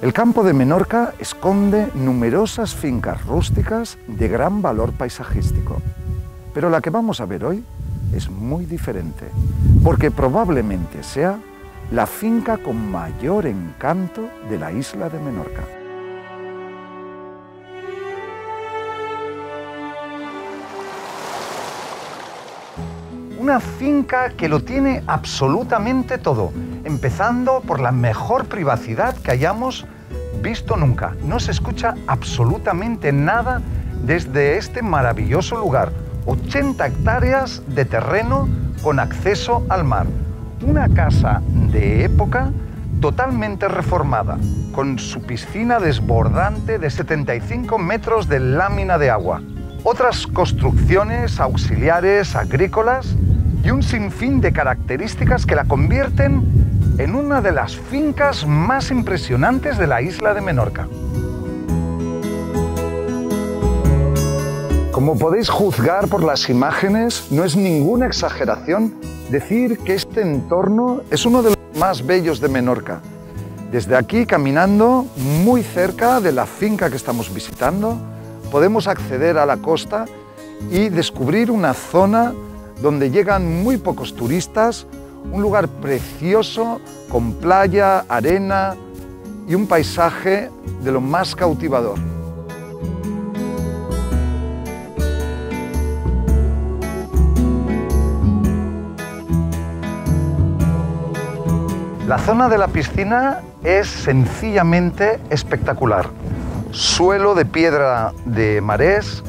El campo de Menorca esconde numerosas fincas rústicas de gran valor paisajístico, pero la que vamos a ver hoy es muy diferente, porque probablemente sea la finca con mayor encanto de la isla de Menorca. Una finca que lo tiene absolutamente todo, empezando por la mejor privacidad que hayamos visto nunca. No se escucha absolutamente nada desde este maravilloso lugar. 80 hectáreas de terreno con acceso al mar. Una casa de época totalmente reformada, con su piscina desbordante de 75 metros de lámina de agua. Otras construcciones auxiliares agrícolas y un sinfín de características que la convierten en una de las fincas más impresionantes de la isla de Menorca. Como podéis juzgar por las imágenes, no es ninguna exageración decir que este entorno es uno de los más bellos de Menorca. Desde aquí, caminando muy cerca de la finca que estamos visitando, podemos acceder a la costa y descubrir una zona donde llegan muy pocos turistas, un lugar precioso con playa, arena y un paisaje de lo más cautivador. La zona de la piscina es sencillamente espectacular. Suelo de piedra de marés,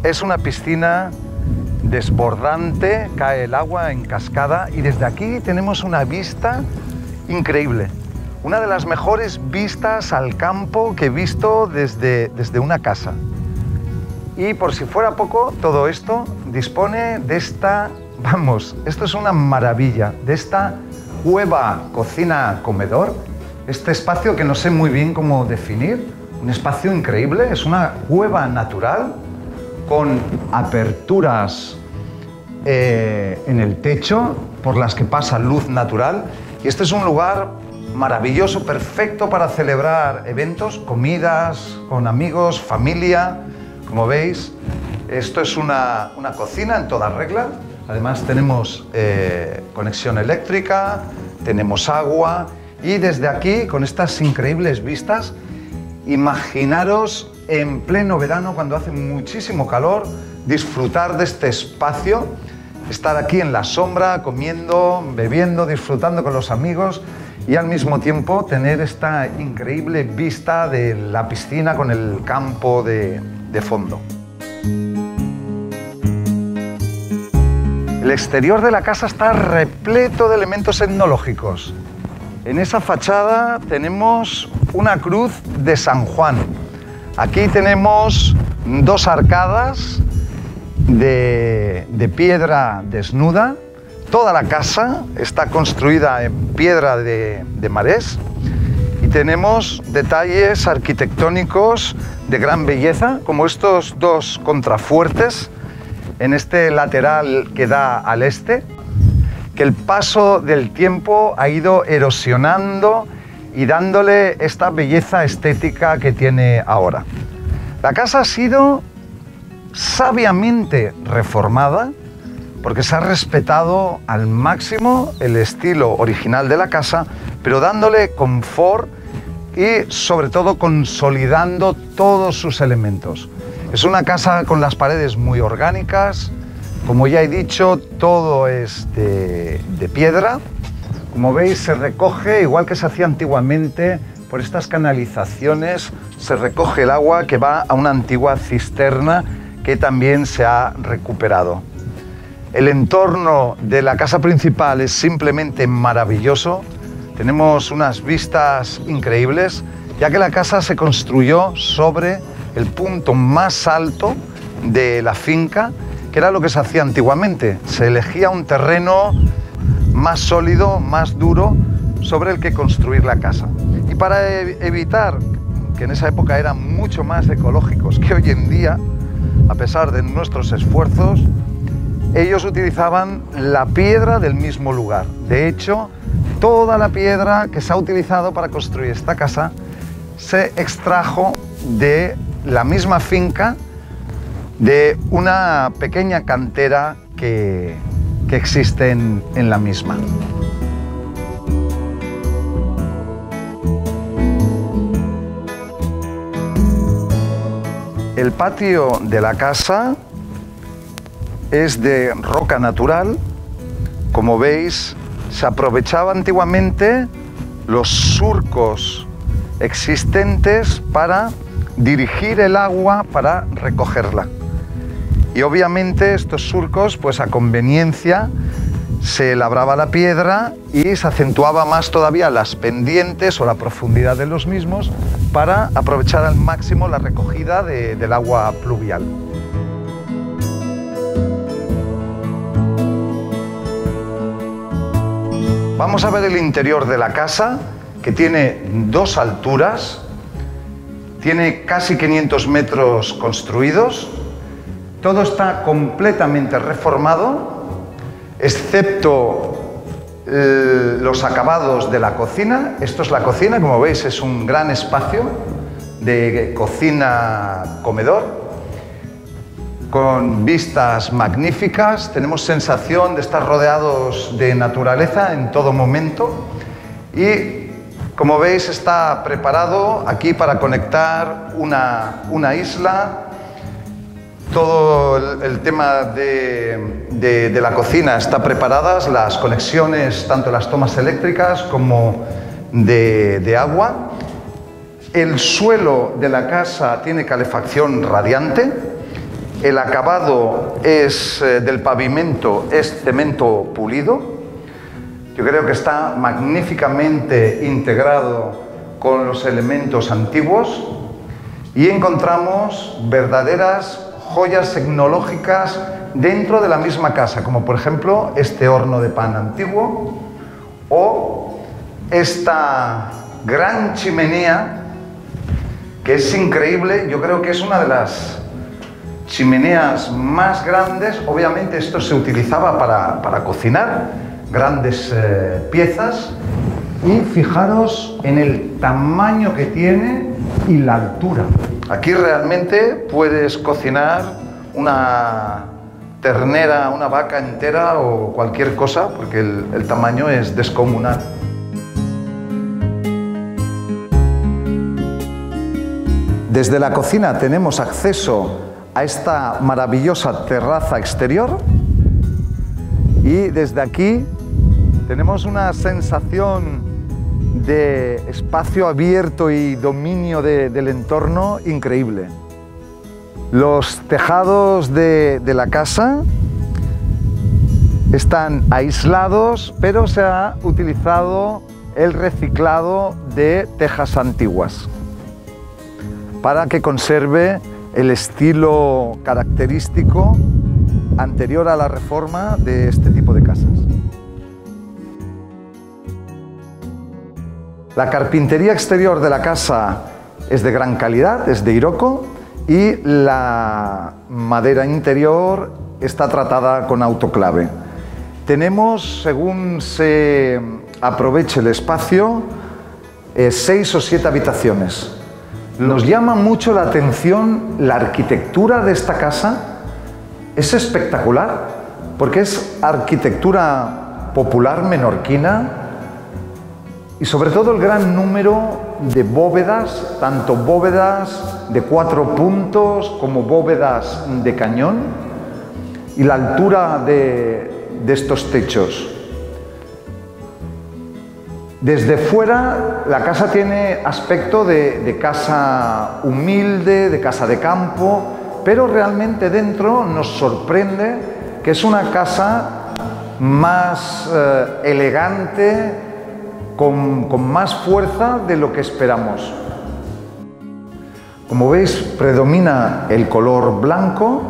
es una piscina desbordante, cae el agua en cascada y desde aquí tenemos una vista increíble. Una de las mejores vistas al campo que he visto desde una casa. Y por si fuera poco, todo esto dispone de esta, vamos, esto es una maravilla, de esta cueva, cocina, comedor, este espacio que no sé muy bien cómo definir, un espacio increíble, es una cueva natural con aperturas en el techo por las que pasa luz natural y este es un lugar maravilloso, perfecto para celebrar eventos, comidas con amigos, familia. Como veis, esto es una cocina en toda regla. Además tenemos conexión eléctrica, tenemos agua y desde aquí, con estas increíbles vistas, imaginaros en pleno verano, cuando hace muchísimo calor, disfrutar de este espacio, estar aquí en la sombra, comiendo, bebiendo, disfrutando con los amigos y al mismo tiempo tener esta increíble vista de la piscina con el campo de fondo. El exterior de la casa está repleto de elementos etnológicos. En esa fachada tenemos una cruz de San Juan. Aquí tenemos dos arcadas de piedra desnuda. Toda la casa está construida en piedra de marés y tenemos detalles arquitectónicos de gran belleza, como estos dos contrafuertes en este lateral que da al este, que el paso del tiempo ha ido erosionando y dándole esta belleza estética que tiene ahora. La casa ha sido sabiamente reformada porque se ha respetado al máximo el estilo original de la casa, pero dándole confort y sobre todo consolidando todos sus elementos. Es una casa con las paredes muy orgánicas, como ya he dicho, todo es de piedra. Como veis, se recoge, igual que se hacía antiguamente, por estas canalizaciones, se recoge el agua que va a una antigua cisterna que también se ha recuperado. El entorno de la casa principal es simplemente maravilloso. Tenemos unas vistas increíbles, ya que la casa se construyó sobre el punto más alto de la finca, que era lo que se hacía antiguamente. Se elegía un terreno más sólido, más duro, sobre el que construir la casa. Y para evitar, que en esa época eran mucho más ecológicos que hoy en día, a pesar de nuestros esfuerzos, ellos utilizaban la piedra del mismo lugar. De hecho, toda la piedra que se ha utilizado para construir esta casa se extrajo de la misma finca, de una pequeña cantera que existe en la misma. El patio de la casa es de roca natural. Como veis, se aprovechaba antiguamente los surcos existentes para dirigir el agua para recogerla. Y obviamente estos surcos, pues a conveniencia, se labraba la piedra y se acentuaba más todavía las pendientes o la profundidad de los mismos para aprovechar al máximo la recogida del agua pluvial. Vamos a ver el interior de la casa, que tiene dos alturas, tiene casi 500 metros construidos, todo está completamente reformado, excepto los acabados de la cocina. Esto es la cocina, como veis es un gran espacio de cocina-comedor, con vistas magníficas. Tenemos sensación de estar rodeados de naturaleza en todo momento y, como veis, está preparado aquí para conectar una isla. Todo el tema de la cocina está preparada, las conexiones, tanto las tomas eléctricas como de agua. El suelo de la casa tiene calefacción radiante. El acabado del pavimento es cemento pulido. Yo creo que está magníficamente integrado con los elementos antiguos y encontramos verdaderas joyas tecnológicas dentro de la misma casa, como por ejemplo este horno de pan antiguo o esta gran chimenea que es increíble. Yo creo que es una de las chimeneas más grandes. Obviamente esto se utilizaba para cocinar grandes piezas, y fijaros en el tamaño que tiene y la altura. Aquí realmente puedes cocinar una ternera, una vaca entera o cualquier cosa, porque el tamaño es descomunal. Desde la cocina tenemos acceso a esta maravillosa terraza exterior y desde aquí tenemos una sensación de espacio abierto y dominio del entorno increíble. Los tejados de la casa están aislados, pero se ha utilizado el reciclado de tejas antiguas para que conserve el estilo característico anterior a la reforma de este tipo de casas. La carpintería exterior de la casa es de gran calidad, es de Iroko, y la madera interior está tratada con autoclave. Tenemos, según se aproveche el espacio, 6 o 7 habitaciones. Nos llama mucho la atención la arquitectura de esta casa. Es espectacular porque es arquitectura popular menorquina y sobre todo el gran número de bóvedas, tanto bóvedas de 4 puntos como bóvedas de cañón, y la altura de estos techos. Desde fuera la casa tiene aspecto de casa humilde, de casa de campo, pero realmente dentro nos sorprende que es una casa más elegante, con más fuerza de lo que esperamos. Como veis, predomina el color blanco,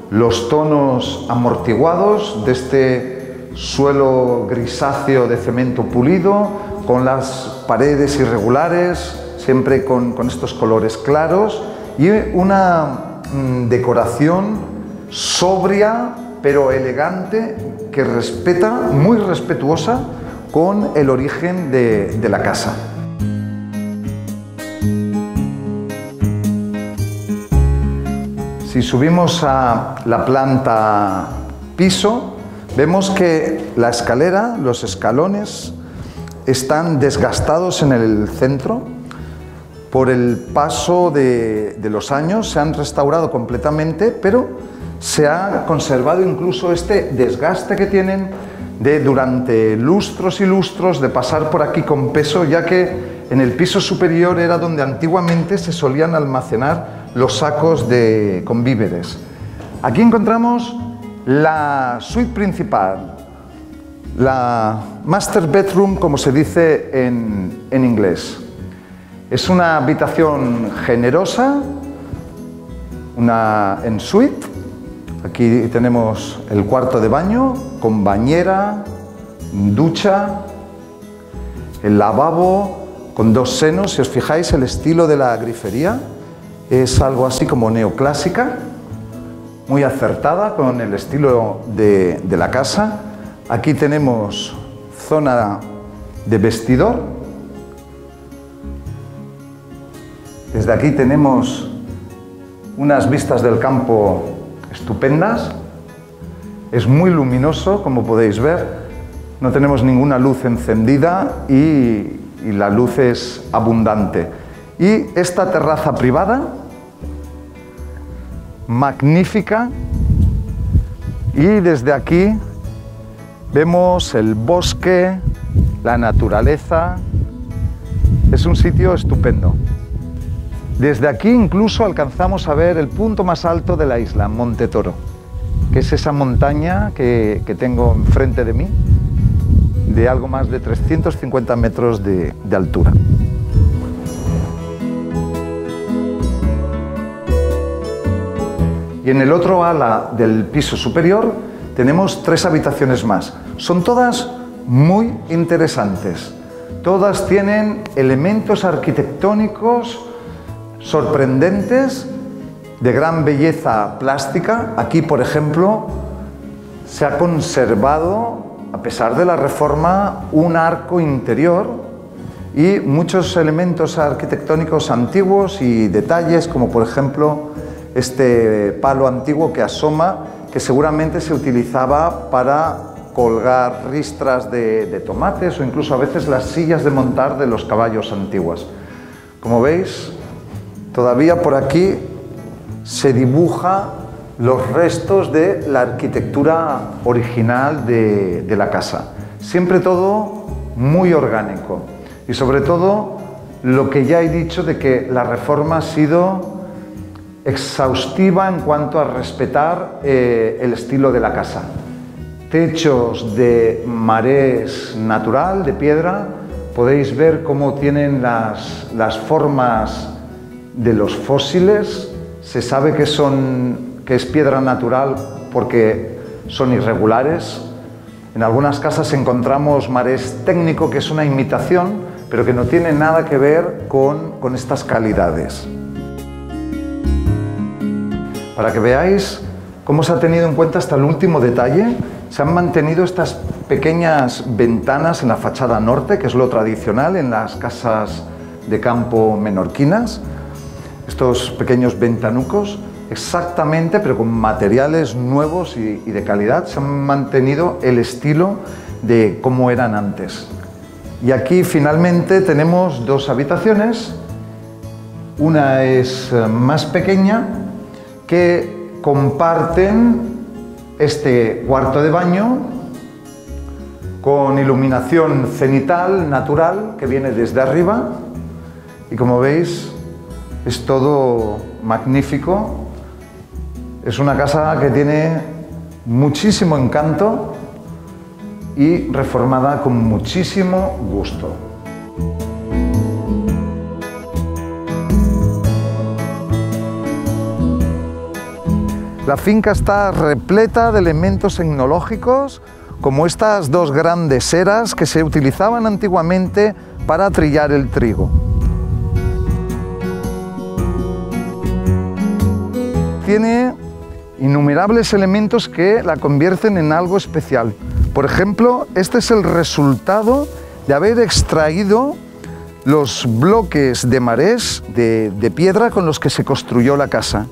los tonos amortiguados de este suelo grisáceo de cemento pulido, con las paredes irregulares, siempre con estos colores claros, y una decoración sobria pero elegante que respeta, muy respetuosa con el origen de la casa. Si subimos a la planta piso, vemos que la escalera, los escalones, están desgastados en el centro. Por el paso de los años se han restaurado completamente, pero se ha conservado incluso este desgaste que tienen de durante lustros y lustros de pasar por aquí con peso, ya que en el piso superior era donde antiguamente se solían almacenar los sacos con víveres. Aquí encontramos la suite principal, la master bedroom, como se dice en inglés. Es una habitación generosa, una en suite. Aquí tenemos el cuarto de baño con bañera, ducha, el lavabo con dos senos. Si os fijáis, el estilo de la grifería es algo así como neoclásica, muy acertada con el estilo de la casa. Aquí tenemos zona de vestidor. Desde aquí tenemos unas vistas del campo estupendas. Es muy luminoso, como podéis ver. No tenemos ninguna luz encendida y la luz es abundante. Y esta terraza privada, magnífica, y desde aquí vemos el bosque, la naturaleza. Es un sitio estupendo. Desde aquí incluso alcanzamos a ver el punto más alto de la isla, Monte Toro, que es esa montaña que tengo enfrente de mí, de algo más de 350 metros de altura. Y en el otro ala del piso superior tenemos 3 habitaciones más. Son todas muy interesantes. Todas tienen elementos arquitectónicos sorprendentes, de gran belleza plástica. Aquí, por ejemplo, se ha conservado, a pesar de la reforma, un arco interior y muchos elementos arquitectónicos antiguos y detalles, como por ejemplo este palo antiguo que asoma, que seguramente se utilizaba para colgar ristras de tomates o incluso a veces las sillas de montar de los caballos antiguos. Como veis, todavía por aquí se dibuja los restos de la arquitectura original de la casa. Siempre todo muy orgánico y sobre todo lo que ya he dicho de que la reforma ha sido exhaustiva en cuanto a respetar el estilo de la casa. Techos de marés natural, de piedra. Podéis ver cómo tienen las formas de los fósiles. Se sabe que es piedra natural porque son irregulares. En algunas casas encontramos marés técnico, que es una imitación, pero que no tiene nada que ver con estas calidades. Para que veáis cómo se ha tenido en cuenta hasta el último detalle, se han mantenido estas pequeñas ventanas en la fachada norte, que es lo tradicional en las casas de campo menorquinas. Estos pequeños ventanucos, exactamente, pero con materiales nuevos y de calidad, se han mantenido el estilo de cómo eran antes. Y aquí finalmente tenemos 2 habitaciones. Una es más pequeña, que comparten este cuarto de baño con iluminación cenital natural que viene desde arriba, y como veis es todo magnífico. Es una casa que tiene muchísimo encanto y reformada con muchísimo gusto. La finca está repleta de elementos tecnológicos, como estas 2 grandes eras que se utilizaban antiguamente para trillar el trigo. Tiene innumerables elementos que la convierten en algo especial. Por ejemplo, este es el resultado de haber extraído los bloques de marés de piedra con los que se construyó la casa.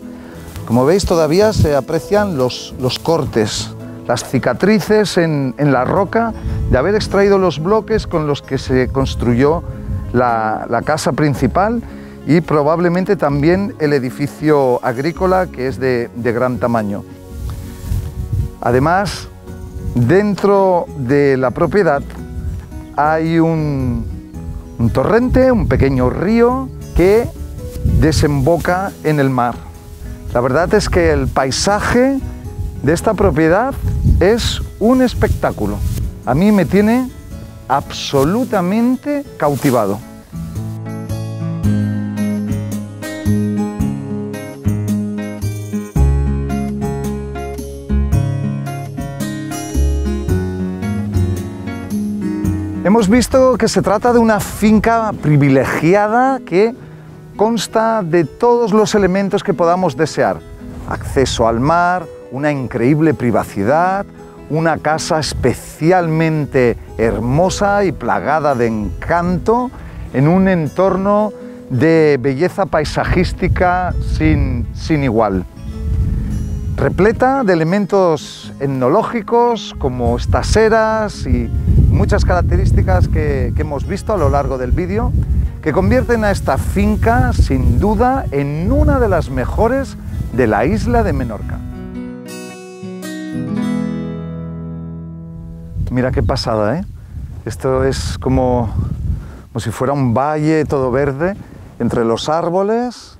Como veis, todavía se aprecian los cortes, las cicatrices en la roca de haber extraído los bloques con los que se construyó la casa principal y probablemente también el edificio agrícola, que es de gran tamaño. Además, dentro de la propiedad hay un torrente, un pequeño río que desemboca en el mar. La verdad es que el paisaje de esta propiedad es un espectáculo. A mí me tiene absolutamente cautivado. Hemos visto que se trata de una finca privilegiada que consta de todos los elementos que podamos desear. Acceso al mar, una increíble privacidad, una casa especialmente hermosa y plagada de encanto en un entorno de belleza paisajística sin igual. Repleta de elementos etnológicos como estas eras y muchas características que hemos visto a lo largo del vídeo, que convierten a esta finca sin duda en una de las mejores de la isla de Menorca. Mira qué pasada, ¿eh? Esto es como si fuera un valle todo verde entre los árboles.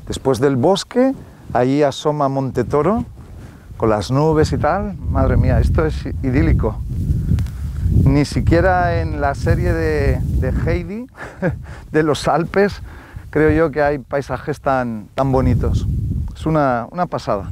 Después del bosque, ahí asoma Monte Toro con las nubes y tal. Madre mía, esto es idílico. Ni siquiera en la serie de Heidi, de los Alpes, creo yo que hay paisajes tan bonitos. Es una pasada.